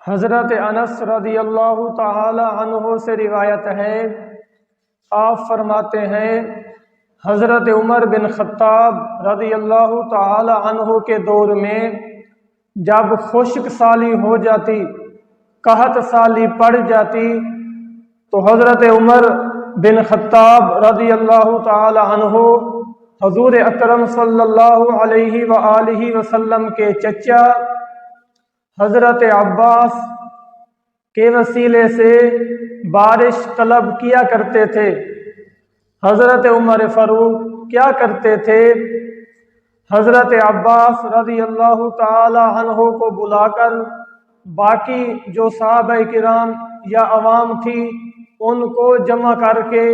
حضرت انس رضی اللہ تعالی عنہ سے روایت ہے، آپ فرماتے ہیں حضرت عمر بن خطاب رضی اللہ تعالی عنہ کے دور میں جب خشک سالی ہو جاتی، قحط سالی پڑ جاتی، تو حضرت عمر بن خطاب رضی اللہ تعالی عنہ حضور اکرم صلی اللہ علیہ وآلہ وسلم کے چچا حضرت عباس کے وسیلے سے بارش طلب کیا کرتے تھے۔ حضرت عمر فاروق کیا کرتے تھے؟ حضرت عباس رضی اللہ تعالی عنہ کو بلا کر باقی جو صحابہ کرام یا عوام تھی ان کو جمع کر کے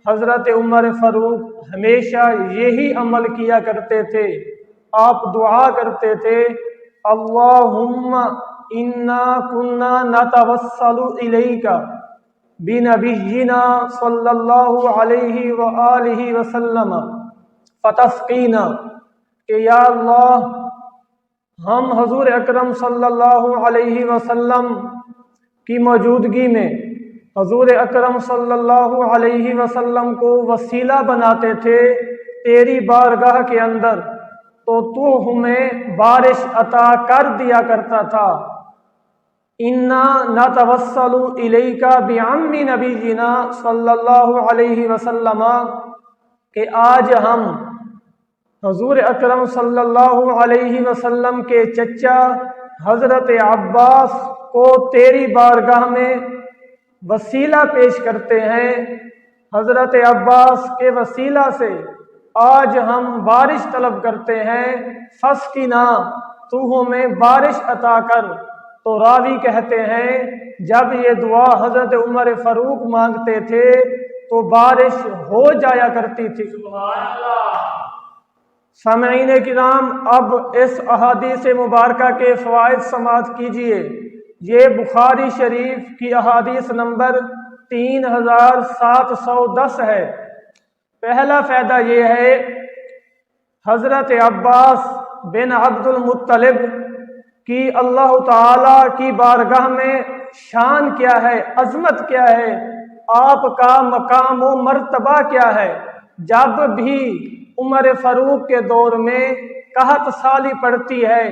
حضرت عمر فاروق ہمیشہ یہی عمل کیا کرتے تھے۔ آپ دعا کرتے تھے، اللہم انا کنا نتوسل الیک بنبینا صلی اللہ علیہ وآلہ وسلم فتسقینا، کہ یا اللہ ہم حضور اکرم صلی اللہ علیہ وسلم کی موجودگی میں حضور اکرم صلی اللہ علیہ وسلم کو وسیلہ بناتے تھے تیری بارگاہ کے اندر، تو ہمیں بارش عطا کر دیا کرتا تھا۔ انا نتوسل الیک بعم نبینا صلی اللہ علیہ وسلم، کہ آج ہم حضور اکرم صلی اللہ علیہ وسلم کے چچا حضرت عباس کو تیری بارگاہ میں وسیلہ پیش کرتے ہیں۔ حضرت عباس کے وسیلہ سے آج ہم بارش طلب کرتے ہیں، فسقنا، تو ہمیں بارش عطا کر۔ تو راوی کہتے ہیں جب یہ دعا حضرت عمر فاروق مانگتے تھے تو بارش ہو جایا کرتی تھی۔ سبحان اللہ۔ سامعین کرام، اب اس احادیث مبارکہ کے فوائد سماعت کیجئے۔ یہ بخاری شریف کی احادیث نمبر 3710 ہے۔ پہلا فائدہ یہ ہے، حضرت عباس بن عبد المطلب کی اللہ تعالی کی بارگاہ میں شان کیا ہے، عظمت کیا ہے، آپ کا مقام و مرتبہ کیا ہے۔ جب بھی عمر فاروق کے دور میں قحط سالی پڑتی ہے،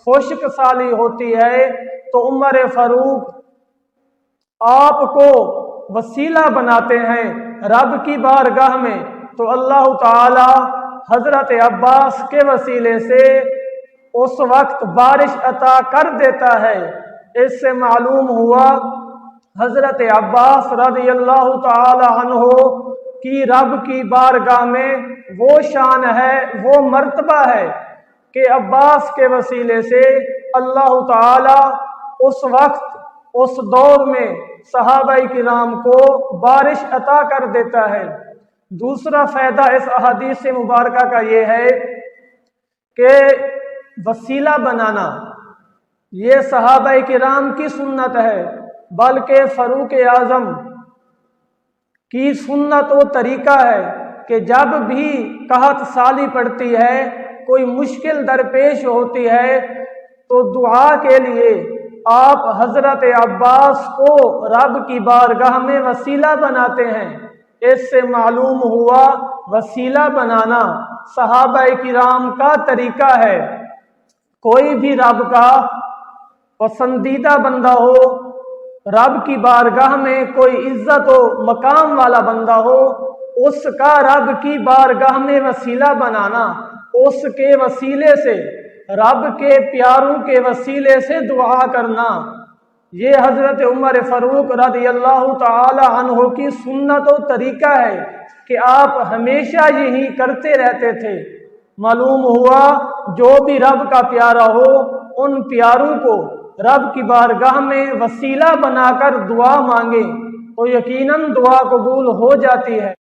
خشک سالی ہوتی ہے، تو عمر فاروق آپ کو وسیلہ بناتے ہیں رب کی بارگاہ میں، تو اللہ تعالی حضرت عباس کے وسیلے سے اس وقت بارش عطا کر دیتا ہے۔ اس سے معلوم ہوا حضرت عباس رضی اللہ تعالی عنہ کی رب کی بارگاہ میں وہ شان ہے، وہ مرتبہ ہے کہ عباس کے وسیلے سے اللہ تعالی اس وقت اس دور میں صحابہ کرام کو بارش عطا کر دیتا ہے۔ دوسرا فائدہ اس احادیث مبارکہ کا یہ ہے کہ وسیلہ بنانا یہ صحابہ کرام کی سنت ہے، بلکہ فاروق اعظم کی سنت و طریقہ ہے کہ جب بھی قحط سالی پڑتی ہے، کوئی مشکل درپیش ہوتی ہے، تو دعا کے لیے آپ حضرت عباس کو رب کی بارگاہ میں وسیلہ بناتے ہیں۔ اس سے معلوم ہوا وسیلہ بنانا صحابہ کرام کا طریقہ ہے۔ کوئی بھی رب کا پسندیدہ بندہ ہو، رب کی بارگاہ میں کوئی عزت و مقام والا بندہ ہو، اس کا رب کی بارگاہ میں وسیلہ بنانا، اس کے وسیلے سے، رب کے پیاروں کے وسیلے سے دعا کرنا، یہ حضرت عمر فاروق رضی اللہ تعالی عنہ کی سنت و طریقہ ہے کہ آپ ہمیشہ یہی کرتے رہتے تھے۔ معلوم ہوا جو بھی رب کا پیارا ہو، ان پیاروں کو رب کی بارگاہ میں وسیلہ بنا کر دعا مانگے تو یقیناً دعا قبول ہو جاتی ہے۔